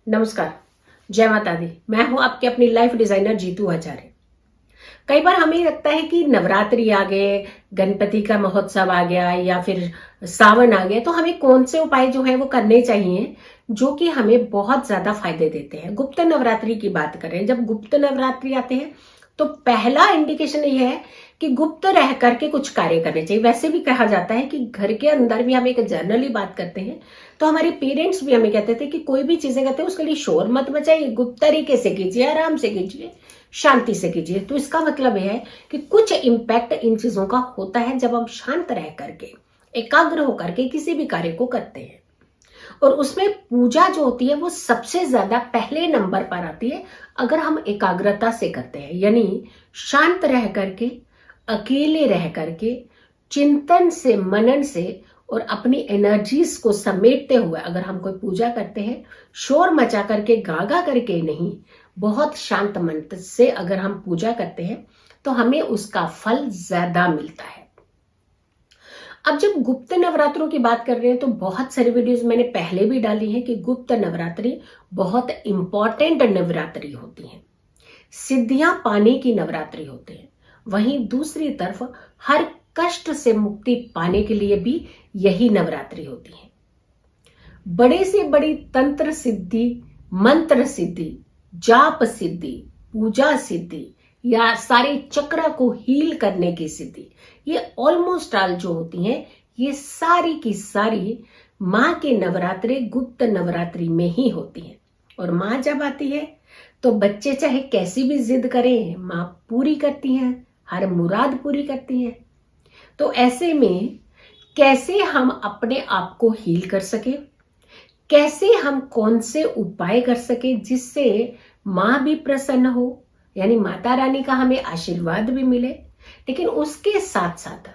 नमस्कार, जय माता दी। मैं हूं आपकी अपनी लाइफ डिजाइनर जीतू आचार्य। कई बार हमें लगता है कि नवरात्रि आ गए, गणपति का महोत्सव आ गया या फिर सावन आ गया, तो हमें कौन से उपाय जो है वो करने चाहिए जो कि हमें बहुत ज्यादा फायदे देते हैं। गुप्त नवरात्रि की बात करें, जब गुप्त नवरात्रि आते हैं तो पहला इंडिकेशन ये है कि गुप्त रह करके कुछ कार्य करने चाहिए। वैसे भी कहा जाता है कि घर के अंदर भी हम एक जनरली बात करते हैं तो हमारे पेरेंट्स भी हमें कहते थे कि कोई भी चीजें करते हैं उसके लिए शोर मत मचाइए, गुप्त तरीके से कीजिए, आराम से कीजिए, शांति से कीजिए। तो इसका मतलब यह है कि कुछ इम्पैक्ट इन चीजों का होता है जब हम शांत रह करके, एकाग्र होकर के किसी भी कार्य को करते हैं। और उसमें पूजा जो होती है वो सबसे ज्यादा पहले नंबर पर आती है अगर हम एकाग्रता से करते हैं, यानी शांत रह करके, अकेले रह करके, चिंतन से, मनन से और अपनी एनर्जीज को समेटते हुए अगर हम कोई पूजा करते हैं, शोर मचा करके, गागा करके नहीं, बहुत शांत मन से अगर हम पूजा करते हैं तो हमें उसका फल ज्यादा मिलता है। अब जब गुप्त नवरात्रों की बात कर रहे हैं तो बहुत सारी वीडियोस मैंने पहले भी डाली हैं कि गुप्त नवरात्रि बहुत इंपॉर्टेंट नवरात्रि होती है, सिद्धियां पाने की नवरात्रि होती है। वहीं दूसरी तरफ हर कष्ट से मुक्ति पाने के लिए भी यही नवरात्रि होती है। बड़े से बड़ी तंत्र सिद्धि, मंत्र सिद्धि, जाप सिद्धि, पूजा सिद्धि या सारे चक्र को हील करने की सिद्धि, ये ऑलमोस्ट ऑल जो होती हैं ये सारी की सारी माँ के नवरात्रि गुप्त नवरात्रि में ही होती हैं। और माँ जब आती है तो बच्चे चाहे कैसी भी जिद करें, माँ पूरी करती हैं, हर मुराद पूरी करती हैं। तो ऐसे में कैसे हम अपने आप को हील कर सके, कैसे हम कौन से उपाय कर सके जिससे माँ भी प्रसन्न हो, यानी माता रानी का हमें आशीर्वाद भी मिले, लेकिन उसके साथ साथ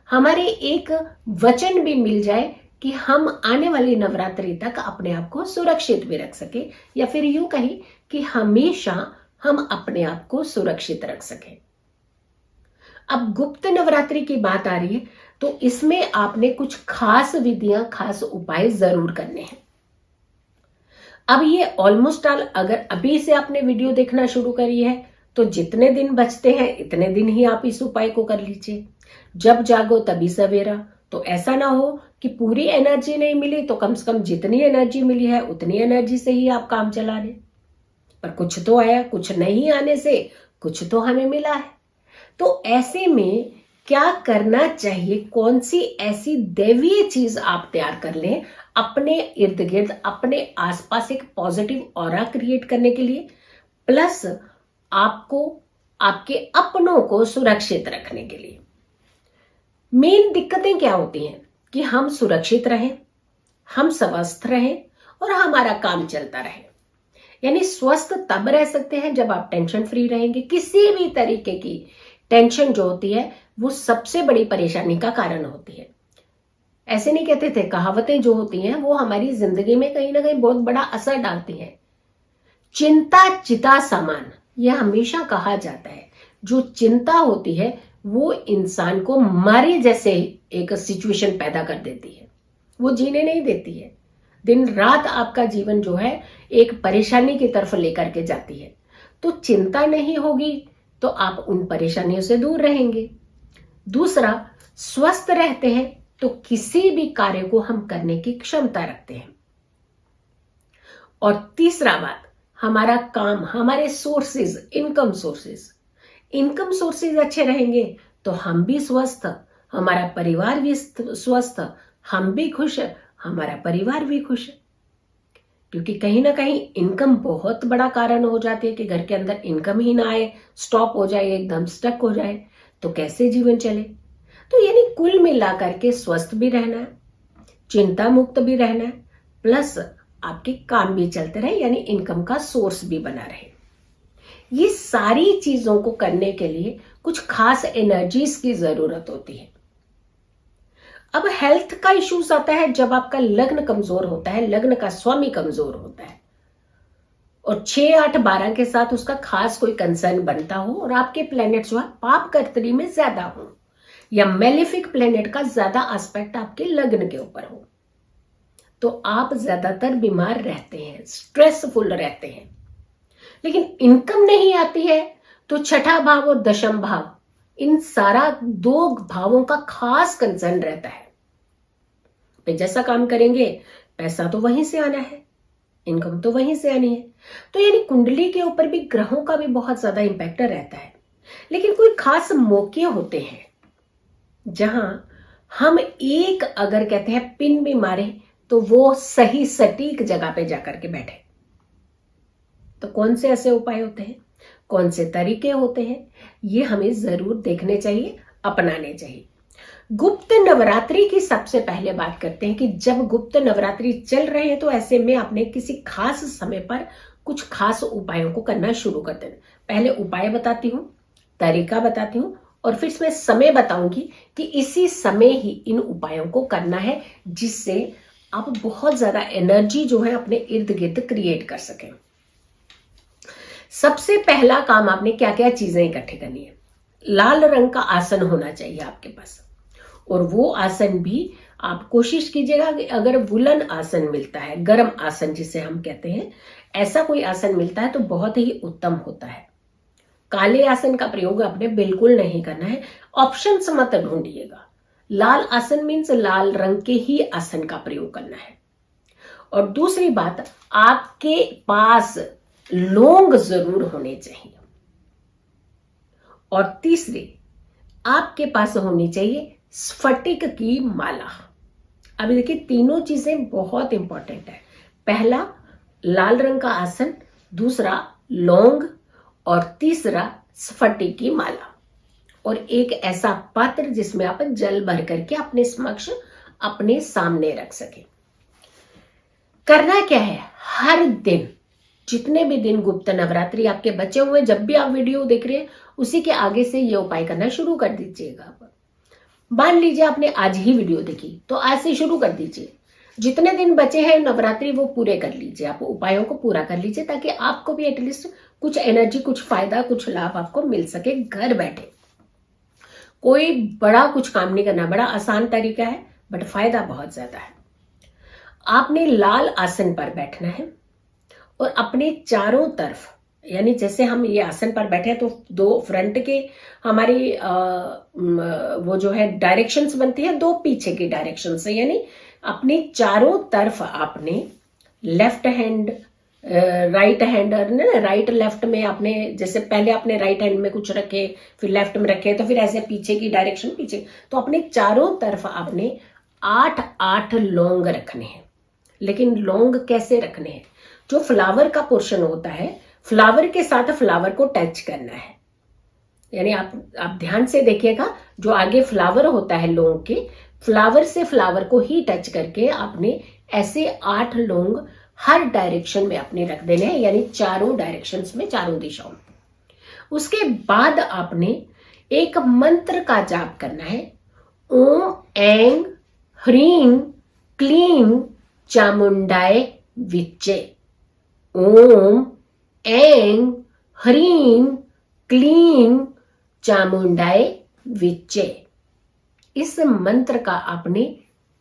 हमारे एक वचन भी मिल जाए कि हम आने वाली नवरात्रि तक अपने आप को सुरक्षित भी रख सके, या फिर यूं कहीं कि हमेशा हम अपने आप को सुरक्षित रख सके। अब गुप्त नवरात्रि की बात आ रही है तो इसमें आपने कुछ खास विधियां, खास उपाय जरूर करने हैं। अब ये ऑलमोस्ट ऑल अगर अभी से आपने वीडियो देखना शुरू करी है तो जितने दिन बचते हैं इतने दिन ही आप इस उपाय को कर लीजिए। जब जागो तभी सवेरा। तो ऐसा ना हो कि पूरी एनर्जी नहीं मिली तो कम से कम जितनी एनर्जी मिली है उतनी एनर्जी से ही आप काम चला लें। पर कुछ तो आया, कुछ नहीं आने से कुछ तो हमें मिला है। तो ऐसे में क्या करना चाहिए, कौन सी ऐसी दैवीय चीज आप तैयार कर लें अपने इर्द गिर्द, अपने आसपास एक पॉजिटिव ऑरा क्रिएट करने के लिए, प्लस आपको, आपके अपनों को सुरक्षित रखने के लिए। मेन दिक्कतें क्या होती हैं कि हम सुरक्षित रहें, हम स्वस्थ रहें और हमारा काम चलता रहे। यानी स्वस्थ तब रह सकते हैं जब आप टेंशन फ्री रहेंगे। किसी भी तरीके की टेंशन जो होती है वो सबसे बड़ी परेशानी का कारण होती है। ऐसे नहीं कहते थे, कहावतें जो होती हैं वो हमारी जिंदगी में कहीं ना कहीं बहुत बड़ा असर डालती हैं। चिंता चिता समान, यह हमेशा कहा जाता है। जो चिंता होती है वो इंसान को मारे जैसे एक सिचुएशन पैदा कर देती है, वो जीने नहीं देती है। दिन रात आपका जीवन जो है एक परेशानी की तरफ लेकर के जाती है। तो चिंता नहीं होगी तो आप उन परेशानियों से दूर रहेंगे। दूसरा, स्वस्थ रहते हैं तो किसी भी कार्य को हम करने की क्षमता रखते हैं। और तीसरा बात, हमारा काम, हमारे सोर्सेज, इनकम सोर्सेज अच्छे रहेंगे तो हम भी स्वस्थ, हमारा परिवार भी स्वस्थ, हम भी खुश, हमारा परिवार भी खुश। क्योंकि कहीं ना कहीं इनकम बहुत बड़ा कारण हो जाती है कि घर के अंदर इनकम ही ना आए, स्टॉप हो जाए, एकदम स्टक हो जाए, तो कैसे जीवन चले। तो यानी कुल मिलाकर के स्वस्थ भी रहना है, चिंता मुक्त भी रहना है, प्लस आपके काम भी चलते रहे, यानी इनकम का सोर्स भी बना रहे। ये सारी चीजों को करने के लिए कुछ खास एनर्जीज की जरूरत होती है। अब हेल्थ का इश्यूज आता है जब आपका लग्न कमजोर होता है, लग्न का स्वामी कमजोर होता है और 6, 8, 12 के साथ उसका खास कोई कंसर्न बनता हो और आपके प्लेनेट जो है पाप कर्तरी में ज्यादा हो या मेलेफिक प्लेनेट का ज्यादा एस्पेक्ट आपके लग्न के ऊपर हो, तो आप ज्यादातर बीमार रहते हैं, स्ट्रेसफुल रहते हैं। लेकिन इनकम नहीं आती है तो छठा भाव और दशम भाव, इन सारा 2 भावों का खास कंसर्न रहता है। पे जैसा काम करेंगे पैसा तो वहीं से आना है, इनकम तो वहीं से आनी है। तो यानी कुंडली के ऊपर भी ग्रहों का भी बहुत ज्यादा इंपैक्ट रहता है। लेकिन कोई खास मौके होते हैं जहां हम एक अगर कहते हैं पिन भी मारे तो वो सही सटीक जगह पे जाकर के बैठे। तो कौन से ऐसे उपाय होते हैं, कौन से तरीके होते हैं, ये हमें जरूर देखने चाहिए, अपनाने चाहिए। गुप्त नवरात्रि की सबसे पहले बात करते हैं कि जब गुप्त नवरात्रि चल रहे हैं तो ऐसे में आपने किसी खास समय पर कुछ खास उपायों को करना शुरू कर देना। पहले उपाय बताती हूँ, तरीका बताती हूँ और फिर मैं समय बताऊंगी कि इसी समय ही इन उपायों को करना है, जिससे आप बहुत ज्यादा एनर्जी जो है अपने इर्द गिर्द क्रिएट कर सकें। सबसे पहला काम आपने क्या क्या चीजें इकट्ठी करनी है। लाल रंग का आसन होना चाहिए आपके पास, और वो आसन भी आप कोशिश कीजिएगा कि अगर वुलन आसन मिलता है, गर्म आसन जिसे हम कहते हैं, ऐसा कोई आसन मिलता है तो बहुत ही उत्तम होता है। काले आसन का प्रयोग आपने बिल्कुल नहीं करना है, ऑप्शंस मत ढूंढिएगा। लाल आसन मीन्स लाल रंग के ही आसन का प्रयोग करना है। और दूसरी बात, आपके पास लौंग जरूर होने चाहिए। और तीसरी, आपके पास होनी चाहिए स्फटिक की माला। अभी देखिए तीनों चीजें बहुत इंपॉर्टेंट है। पहला लाल रंग का आसन, दूसरा लौंग और तीसरा स्फटिक की माला, और एक ऐसा पात्र जिसमें आप जल भर करके अपने समक्ष अपने सामने रख सके। करना क्या है, हर दिन जितने भी दिन गुप्त नवरात्रि आपके बचे हुए, जब भी आप वीडियो देख रहे हैं उसी के आगे से ये उपाय करना शुरू कर दीजिएगा। मान लीजिए आपने आज ही वीडियो देखी तो आज से शुरू कर दीजिए। जितने दिन बचे हैं नवरात्रि वो पूरे कर लीजिए, आप उपायों को पूरा कर लीजिए, ताकि आपको भी एटलीस्ट कुछ एनर्जी, कुछ फायदा, कुछ लाभ आपको मिल सके घर बैठे। कोई बड़ा कुछ काम नहीं करना, बड़ा आसान तरीका है बट फायदा बहुत ज्यादा है। आपने लाल आसन पर बैठना है और अपने चारों तरफ, यानी जैसे हम ये आसन पर बैठे हैं तो 2 फ्रंट के हमारी वो जो है डायरेक्शंस बनती है, 2 पीछे की डायरेक्शन से, यानी अपने चारों तरफ आपने left hand, right hand, right left में आपने, जैसे पहले आपने राइट हैंड में कुछ रखे, फिर लेफ्ट में रखे, तो फिर ऐसे पीछे की डायरेक्शन पीछे, तो अपने चारों तरफ आपने 8-8 लौंग रखने हैं। लेकिन लौंग कैसे रखने हैं, जो फ्लावर का पोर्शन होता है, फ्लावर के साथ फ्लावर को टच करना है। यानी आप ध्यान से देखिएगा, जो आगे फ्लावर होता है लौंग के, फ्लावर से फ्लावर को ही टच करके आपने ऐसे 8 लौंग हर डायरेक्शन में अपने रख देने हैं, यानी चारों डायरेक्शंस में, चारों दिशाओं में। उसके बाद आपने एक मंत्र का जाप करना है, ओम ऐं ह्रीं क्लीं चामुंडाय विच्चे। ओम ऐं ह्रीं क्लीं चामुंडाय विच्चे। इस मंत्र का आपने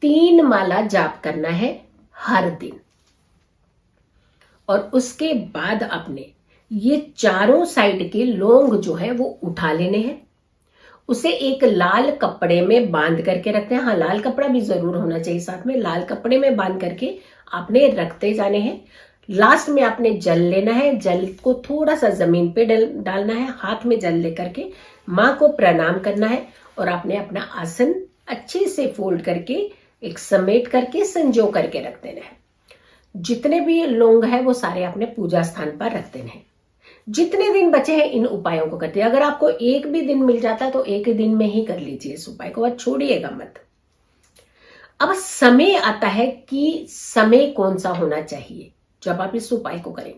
3 माला जाप करना है हर दिन। और उसके बाद आपने ये चारों साइड के लौंग जो है वो उठा लेने हैं, उसे एक लाल कपड़े में बांध करके रखते हैं। हाँ, लाल कपड़ा भी जरूर होना चाहिए साथ में। लाल कपड़े में बांध करके आपने रखते जाने हैं। लास्ट में आपने जल लेना है, जल को थोड़ा सा जमीन पे डालना है, हाथ में जल लेकर के माँ को प्रणाम करना है, और आपने अपना आसन अच्छे से फोल्ड करके एक समेट करके संजो करके रख देना है। जितने भी लौंग है वो सारे अपने पूजा स्थान पर रख देने हैं। जितने दिन बचे हैं इन उपायों को करते हैं। अगर आपको एक भी दिन मिल जाता है तो एक दिन में ही कर लीजिए इस उपाय को, और छोड़िएगा मत। अब समय आता है कि समय कौन सा होना चाहिए जब आप इस उपाय को करें।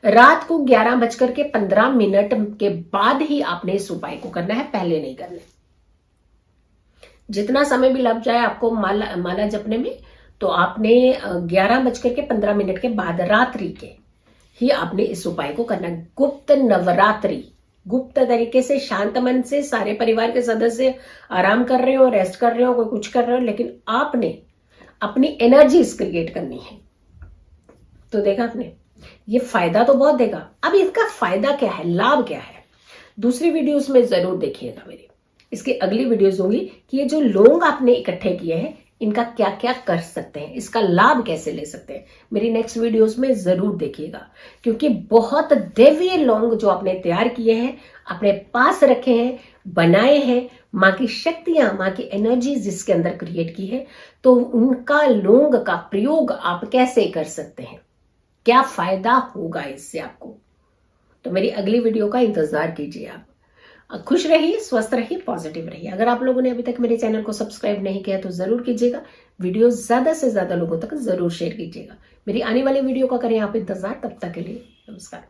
रात को 11:15 के बाद ही आपने इस उपाय को करना है, पहले नहीं करना। जितना समय भी लग जाए आपको माला जपने में, तो आपने 11:15 के बाद, रात्रि के ही आपने इस उपाय को करना। गुप्त नवरात्रि, गुप्त तरीके से, शांत मन से, सारे परिवार के सदस्य आराम कर रहे हो, रेस्ट कर रहे हो, कोई कुछ कर रहे हो, लेकिन आपने अपनी एनर्जीज क्रिएट करनी है। तो देखा आपने, ये फायदा तो बहुत देगा। अब इसका फायदा क्या है, लाभ क्या है, दूसरी वीडियोस में जरूर देखिएगा मेरी। इसकी अगली वीडियोस होंगी कि ये जो लौंग आपने इकट्ठे किए हैं इनका क्या क्या कर सकते हैं, इसका लाभ कैसे ले सकते हैं, मेरी नेक्स्ट वीडियोस में जरूर देखिएगा। क्योंकि बहुत दैवीय लौंग जो आपने तैयार किए हैं, अपने पास रखे हैं, बनाए हैं, माँ की शक्तियां, माँ की एनर्जी जिसके अंदर क्रिएट की है, तो उनका लौंग का प्रयोग आप कैसे कर सकते हैं, क्या फायदा होगा इससे आपको। तो मेरी अगली वीडियो का इंतजार कीजिए। आप खुश रहिए, स्वस्थ रहिए, पॉजिटिव रहिए। अगर आप लोगों ने अभी तक मेरे चैनल को सब्सक्राइब नहीं किया तो जरूर कीजिएगा। वीडियो ज्यादा से ज्यादा लोगों तक जरूर शेयर कीजिएगा। मेरी आने वाली वीडियो का करें आप इंतजार। तब तक के लिए नमस्कार।